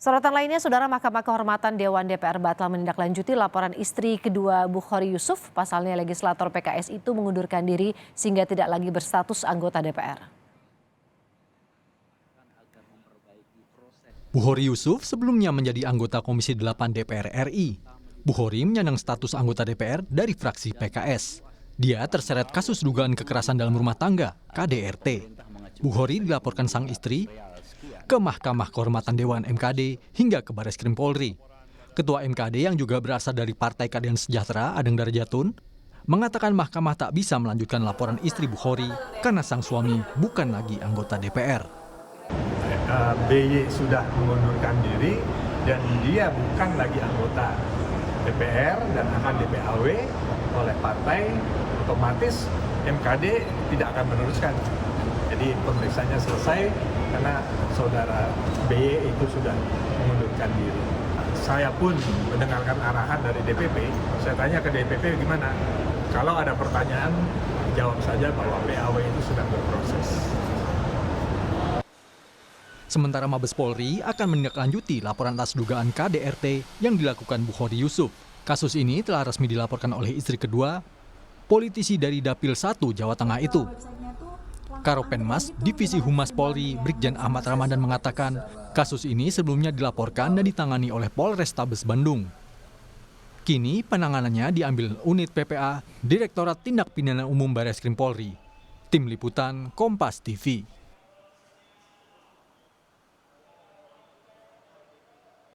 Sorotan lainnya, Saudara, Mahkamah Kehormatan Dewan DPR batal menindaklanjuti laporan istri kedua Bukhari Yusuf. Pasalnya legislator PKS itu mengundurkan diri sehingga tidak lagi berstatus anggota DPR. Bukhari Yusuf sebelumnya menjadi anggota Komisi 8 DPR RI. Bukhari menyandang status anggota DPR dari fraksi PKS. Dia terseret kasus dugaan kekerasan dalam rumah tangga, KDRT. Bukhari dilaporkan sang istri ke Mahkamah Kehormatan Dewan MKD hingga ke Bareskrim Polri. Ketua MKD yang juga berasal dari Partai Keadilan Sejahtera, Adeng Darjatun, mengatakan mahkamah tak bisa melanjutkan laporan istri Bukhari karena sang suami bukan lagi anggota DPR. BY sudah mengundurkan diri dan dia bukan lagi anggota DPR dan akan DPAW oleh partai, otomatis MKD tidak akan meneruskan. Jadi pemeriksaannya selesai karena saudara BY itu sudah mengundurkan diri. Saya pun mendengarkan arahan dari DPP, saya tanya ke DPP gimana? Kalau ada pertanyaan, jawab saja bahwa PAW itu sedang berproses. Sementara Mabes Polri akan menindaklanjuti laporan atas dugaan KDRT yang dilakukan Bukhari Yusuf. Kasus ini telah resmi dilaporkan oleh istri kedua, politisi dari Dapil 1 Jawa Tengah itu. Karopenmas Divisi Humas Polri Brigjen Ahmad Ramadan mengatakan kasus ini sebelumnya dilaporkan dan ditangani oleh Polrestabes Bandung. Kini penanganannya diambil unit PPA Direktorat Tindak Pidana Umum Bareskrim Polri. Tim Liputan Kompas TV.